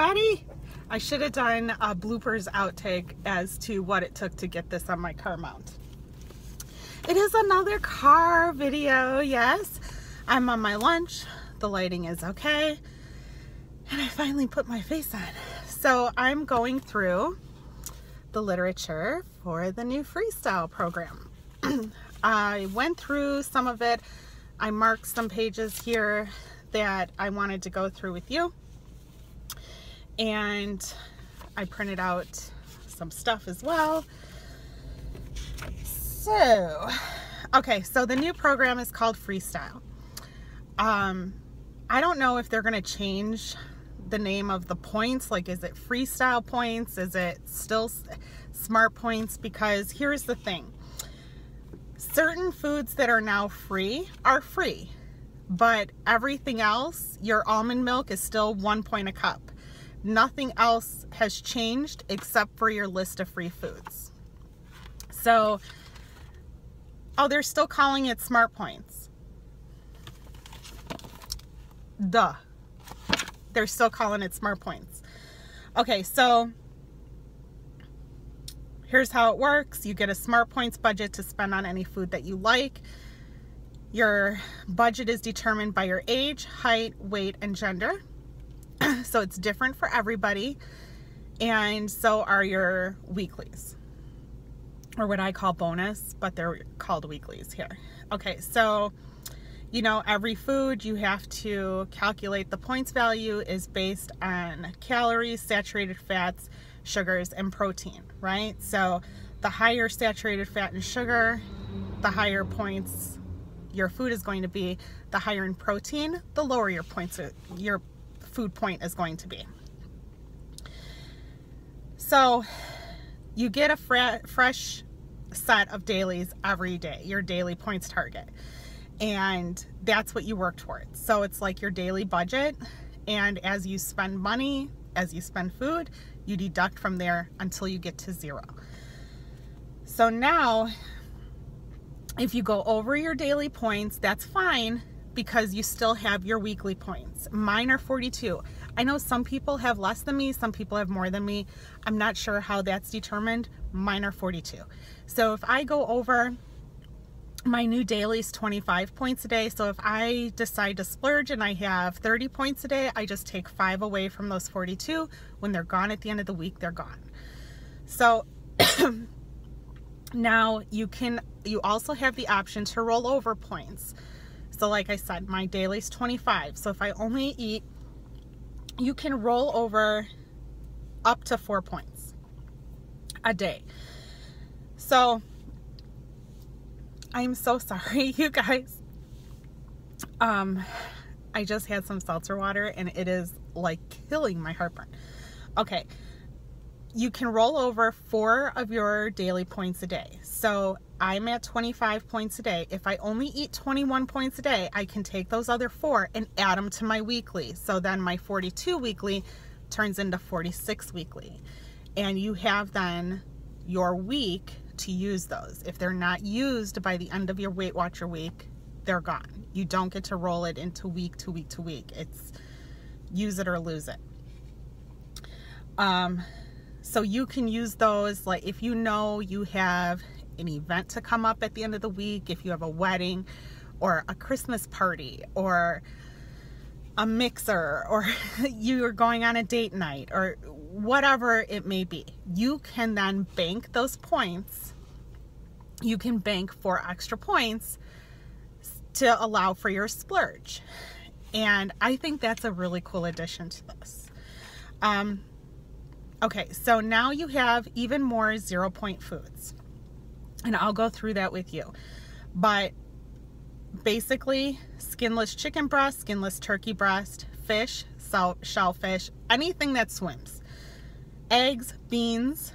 ready? I should have done a bloopers outtake as to what it took to get this on my car mount. It is another car video, yes. I'm on my lunch, the lighting is okay, and I finally put my face on. So I'm going through the literature for the new freestyle program. I went through some of it. I marked some pages here that I wanted to go through with you. And I printed out some stuff as well. So, okay, so the new program is called Freestyle. I don't know if they're gonna change the name of the points. Like, is it Freestyle points? Is it still Smart points? Because here's the thing. Certain foods that are now free are free, but everything else, your almond milk is still 1 point a cup. Nothing else has changed except for your list of free foods. So, oh, they're still calling it Smart Points. Duh. They're still calling it Smart Points. Okay, so here's how it works. You get a Smart Points budget to spend on any food that you like. Your budget is determined by your age, height, weight, and gender. So it's different for everybody. And so are your weeklies, or what I call bonus, but they're called weeklies here. Okay, so you know, every food you have to calculate the points value is based on calories, saturated fats, sugars, and protein, right? So the higher saturated fat and sugar, the higher points your food is going to be. The higher in protein, the lower your points, your food point is going to be. So you get a fresh set of dailies every day, your daily points target. And that's what you work towards. So it's like your daily budget. And as you spend money, as you spend food, you deduct from there until you get to 0. So now, if you go over your daily points, that's fine, because you still have your weekly points. Mine are 42. I know some people have less than me, some people have more than me. I'm not sure how that's determined. Mine are 42. So if I go over, my new daily is 25 points a day. So if I decide to splurge and I have 30 points a day, I just take 5 away from those 42. When they're gone at the end of the week, they're gone. So now you also have the option to roll over points. So like I said, my daily is 25. So if I only eat, you can roll over up to 4 points a day. So I'm so sorry, you guys. I just had some seltzer water and it is like killing my heartburn. Okay, you can roll over 4 of your daily points a day. So I'm at 25 points a day. If I only eat 21 points a day, I can take those other 4 and add them to my weekly. So then my 42 weekly turns into 46 weekly. And you have then your week to use those. If they're not used by the end of your Weight Watcher week, they're gone. You don't get to roll it into week to week to week. It's use it or lose it. So you can use those, like if you know you have an event to come up at the end of the week, if you have a wedding or a Christmas party or a mixer, or you are going on a date night, or whatever it may be, you can then bank those points. You can bank 4 extra points to allow for your splurge. And I think that's a really cool addition to this. Okay, so now you have even more 0-point foods. And I'll go through that with you. But basically, skinless chicken breast, skinless turkey breast, fish, shellfish, anything that swims. Eggs, beans,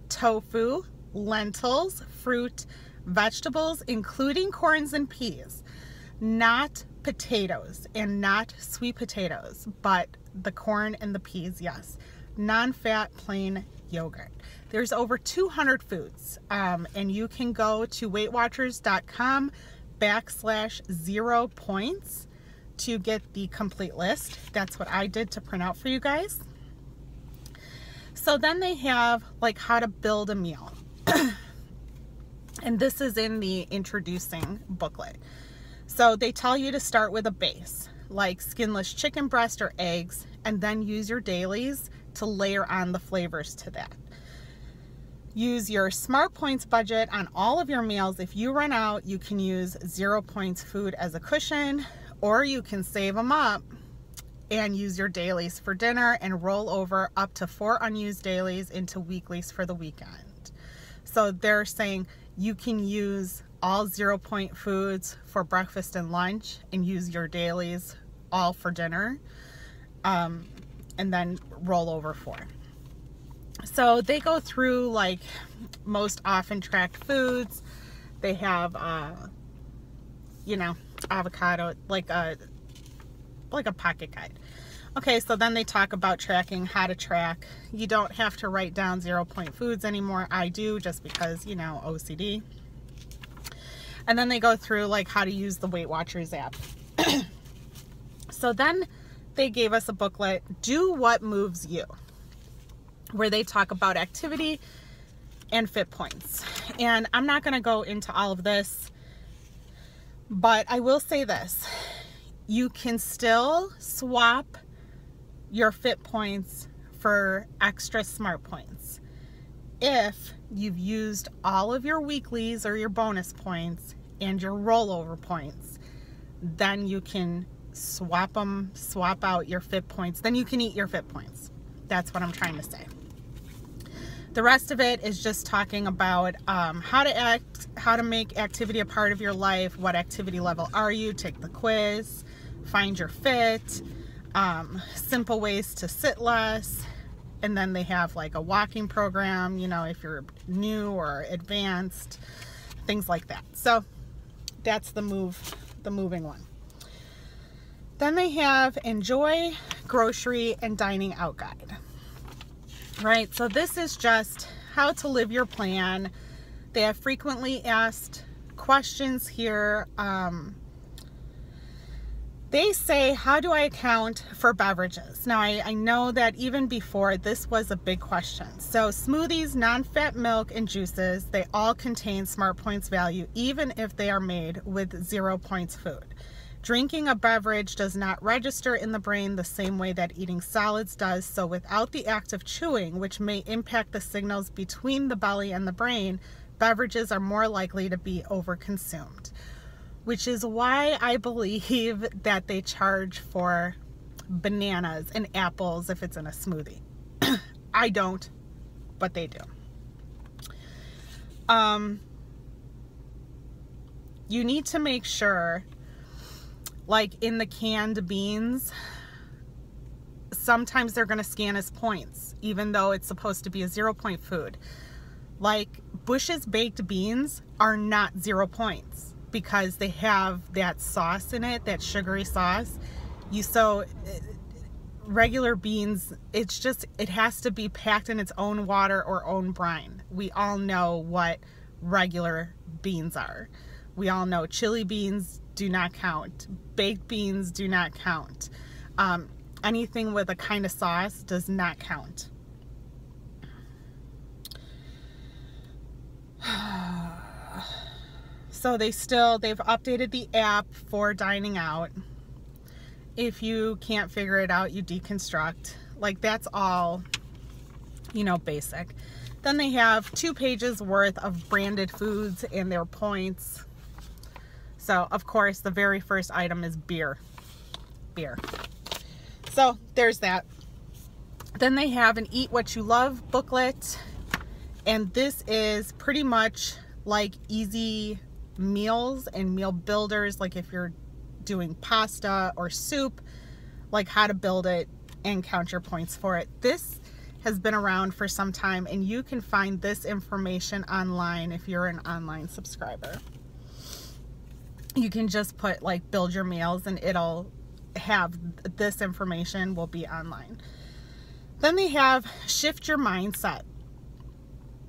tofu, lentils, fruit, vegetables, including corns and peas. Not potatoes and not sweet potatoes, but the corn and the peas, yes. Non-fat, plain yogurt. There's over 200 foods, and you can go to weightwatchers.com/0 points to get the complete list. That's what I did to print out for you guys. So then they have like how to build a meal. And this is in the introducing booklet. So they tell you to start with a base, like skinless chicken breast or eggs, and then use your dailies to layer on the flavors to that. Use your Smart Points budget on all of your meals. If you run out, you can use 0 points food as a cushion, or you can save them up and use your dailies for dinner and roll over up to 4 unused dailies into weeklies for the weekend. So they're saying you can use all 0 point foods for breakfast and lunch and use your dailies all for dinner, and then roll over 4. So they go through like most often tracked foods. They have, you know, avocado, like a pocket guide. Okay, so then they talk about tracking, how to track. You don't have to write down 0 point foods anymore. I do, just because, you know, OCD. And then they go through like how to use the Weight Watchers app. So then they gave us a booklet, Do What Moves You, where they talk about activity and fit points. And I'm not going to go into all of this, but I will say this. You can still swap your fit points for extra Smart Points. If you've used all of your weeklies or your bonus points and your rollover points, then you can swap out your fit points. Then you can eat your fit points. That's what I'm trying to say. The rest of it is just talking about how to make activity a part of your life. What activity level are you? Take the quiz, find your fit, simple ways to sit less. And then they have like a walking program, you know, if you're new or advanced, things like that. So that's the moving one. Then they have Enjoy, Grocery, and Dining Out Guide. Right, so this is just how to live your plan. They have frequently asked questions here. They say, how do I account for beverages? Now, I know that even before, this was a big question. So smoothies, non-fat milk, and juices, they all contain Smart Points value, even if they are made with 0 points food. Drinking a beverage does not register in the brain the same way that eating solids does, so without the act of chewing, which may impact the signals between the belly and the brain, beverages are more likely to be overconsumed. Which is why I believe that they charge for bananas and apples if it's in a smoothie. I don't, but they do. You need to make sure, like in the canned beans, sometimes they're going to scan as points, even though it's supposed to be a 0 point food. Like Bush's baked beans are not 0 points because they have that sauce in it, that sugary sauce. Regular beans, it has to be packed in its own water or own brine. We all know what regular beans are. We all know chili beans do not count. Baked beans do not count. Anything with a kind of sauce does not count. So they've updated the app for dining out. If you can't figure it out, you deconstruct. Like that's all, you know, basic. Then they have 2 pages worth of branded foods and their points. So of course the very first item is beer. So there's that. Then they have an Eat What You Love booklet. And this is pretty much like easy meals and meal builders, like if you're doing pasta or soup, like how to build it and count your points for it. This has been around for some time, and you can find this information online if you're an online subscriber. You can just put like build your meals and it'll have this information will be online. Then they have Shift Your Mindset.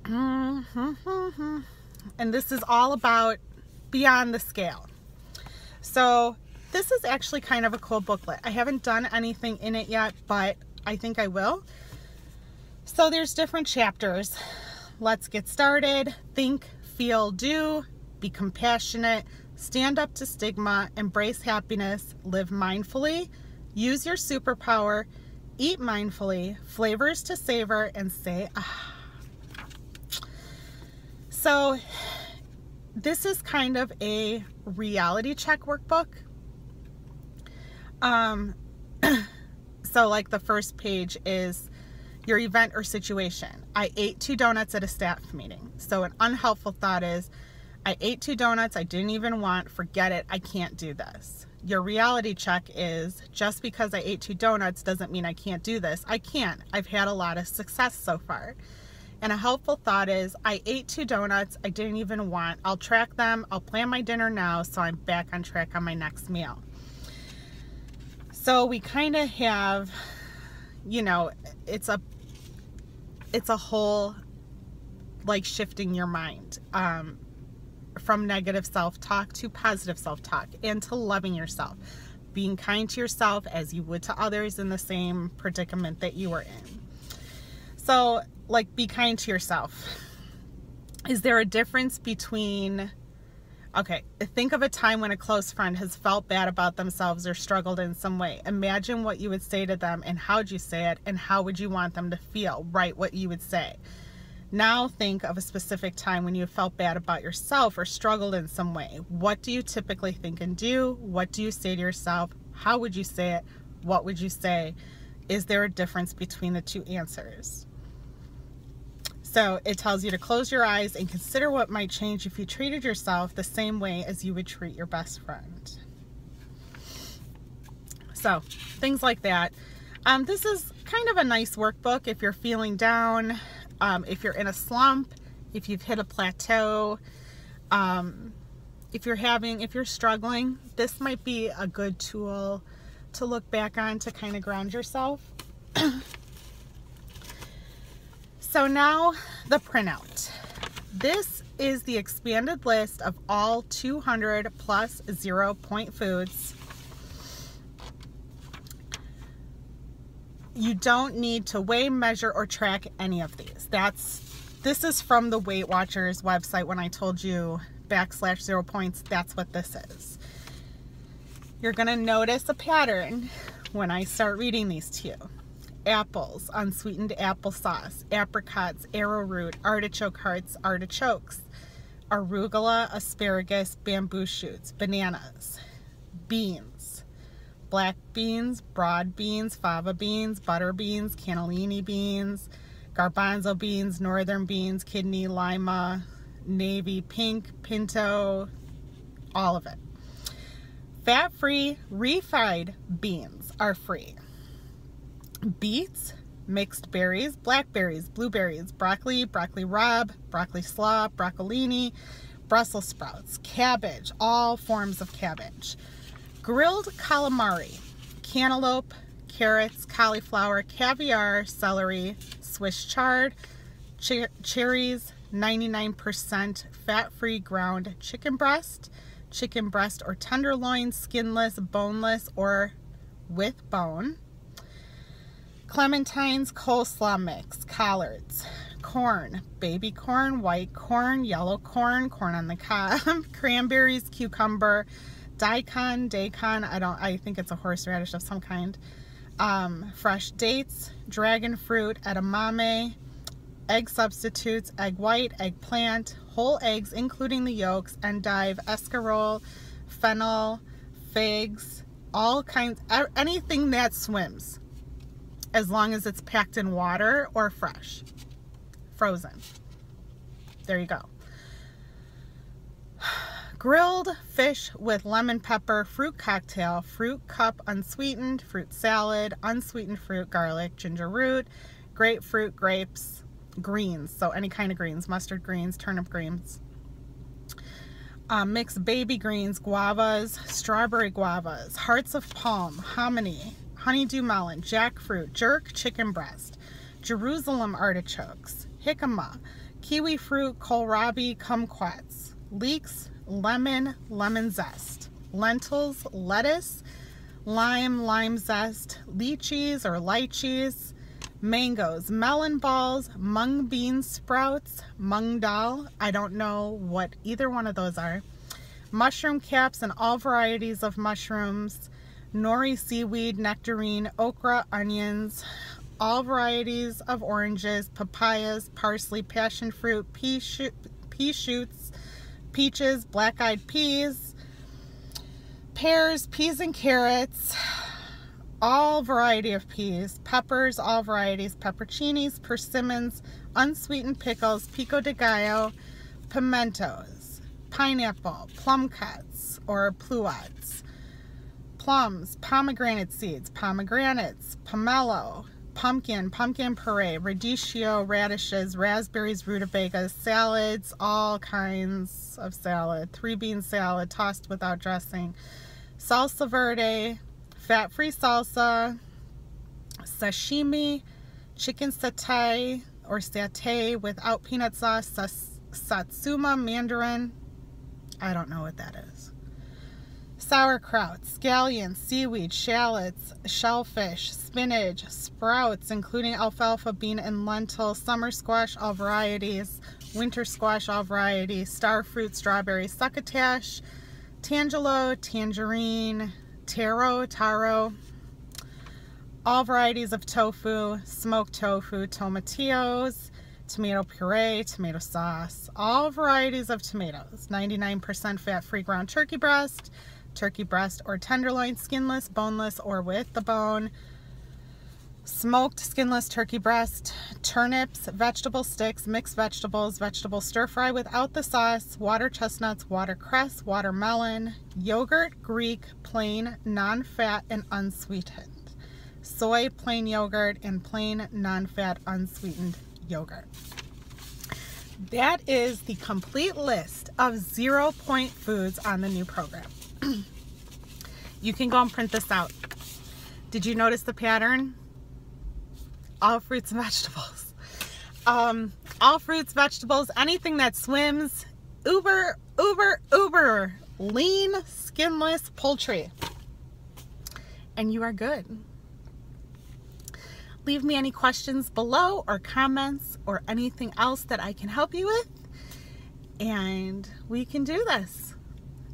And this is all about beyond the scale. So this is actually kind of a cool booklet. I haven't done anything in it yet, but I think I will. So there's different chapters. Let's get started. Think, feel, do. Be compassionate. Stand up to stigma. Embrace happiness. Live mindfully. Use your superpower. Eat mindfully. Flavors to savor. And say, ah. So this is kind of a reality check workbook. So like the first page is your event or situation. I ate 2 donuts at a staff meeting. So an unhelpful thought is, I ate 2 donuts I didn't even want, forget it, I can't do this. Your reality check is, just because I ate 2 donuts doesn't mean I can't do this. I can. I've had a lot of success so far. And a helpful thought is, I ate 2 donuts I didn't even want. I'll track them. I'll plan my dinner now so I'm back on track on my next meal. So we kind of have, you know, it's a whole, like, shifting your mind from negative self-talk to positive self-talk and to loving yourself. Being kind to yourself as you would to others in the same predicament that you are in. So, like, be kind to yourself. Is there a difference between, okay, think of a time when a close friend has felt bad about themselves or struggled in some way. Imagine what you would say to them and how'd you say it and how would you want them to feel. Write what you would say. Now think of a specific time when you felt bad about yourself or struggled in some way. What do you typically think and do? What do you say to yourself? How would you say it? What would you say? Is there a difference between the 2 answers? So it tells you to close your eyes and consider what might change if you treated yourself the same way as you would treat your best friend. So things like that. This is kind of a nice workbook if you're feeling down, if you're in a slump, if you've hit a plateau, if you're struggling, this might be a good tool to look back on to kind of ground yourself. So now the printout. This is the expanded list of all 200 plus 0-point foods. You don't need to weigh, measure, or track any of these. This is from the Weight Watchers website. When I told you /0 points, that's what this is. You're gonna notice a pattern when I start reading these to you. Apples, unsweetened applesauce, apricots, arrowroot, artichoke hearts, artichokes, arugula, asparagus, bamboo shoots, bananas, beans, black beans, broad beans, fava beans, butter beans, cannellini beans, garbanzo beans, northern beans, kidney, lima, navy, pink, pinto, all of it. Fat-free, refried beans are free. Beets, mixed berries, blackberries, blueberries, broccoli, broccoli rabe, broccoli slaw, broccolini, Brussels sprouts, cabbage, all forms of cabbage. Grilled calamari, cantaloupe, carrots, cauliflower, caviar, celery, Swiss chard, cherries, 99% fat-free ground chicken breast or tenderloin, skinless, boneless, or with bone. Clementines, coleslaw mix, collards, corn, baby corn, white corn, yellow corn, corn on the cob, cranberries, cucumber, daikon, I think it's a horseradish of some kind, fresh dates, dragon fruit, edamame, egg substitutes, egg white, eggplant, whole eggs including the yolks, endive, escarole, fennel, figs, all kinds, anything that swims, as long as it's packed in water or fresh, frozen. There you go. Grilled fish with lemon pepper, fruit cocktail, fruit cup unsweetened, fruit salad, unsweetened fruit, garlic, ginger root, grapefruit, grapes, greens, so any kind of greens, mustard greens, turnip greens, mixed baby greens, guavas, strawberry guavas, hearts of palm, hominy, honeydew melon, jackfruit, jerk chicken breast, Jerusalem artichokes, jicama, kiwi fruit, kohlrabi, kumquats, leeks, lemon zest. lentils, lettuce, lime zest, lychees or lychees, mangoes, melon balls, mung bean sprouts, mung dal, I don't know what either one of those are, mushroom caps and all varieties of mushrooms, nori seaweed, nectarine, okra, onions, all varieties of oranges, papayas, parsley, passion fruit, pea shoots, peaches, black-eyed peas, pears, peas and carrots, all variety of peas, peppers, all varieties, pepperoncinis, persimmons, unsweetened pickles, pico de gallo, pimentos, pineapple, plum cuts or pluots, plums, pomegranate seeds, pomegranates, pomelo, pumpkin puree, radicchio, radishes, raspberries, rutabagas, salads, all kinds of salad, 3-bean salad tossed without dressing, salsa verde, fat-free salsa, sashimi, chicken satay or satay without peanut sauce, satsuma mandarin, I don't know what that is, sauerkraut, scallions, seaweed, shallots, shellfish, spinach, sprouts, including alfalfa, bean, and lentil, summer squash, all varieties, winter squash, all varieties, star fruit, strawberry, succotash, tangelo, tangerine, taro, all varieties of tofu, smoked tofu, tomatillos, tomato puree, tomato sauce, all varieties of tomatoes, 99% fat-free ground turkey breast or tenderloin, skinless, boneless, or with the bone, smoked skinless turkey breast, turnips, vegetable sticks, mixed vegetables, vegetable stir fry without the sauce, water chestnuts, watercress, watermelon, yogurt, Greek, plain, non-fat, and unsweetened, soy, plain yogurt, and plain, non-fat, unsweetened yogurt. That is the complete list of 0-point foods on the new program. You can go and print this out. Did you notice the pattern? All fruits and vegetables. All fruits, vegetables, anything that swims, uber lean, skinless poultry. And you are good. Leave me any questions below or comments or anything else that I can help you with. And we can do this.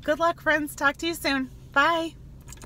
Good luck, friends. Talk to you soon. Bye.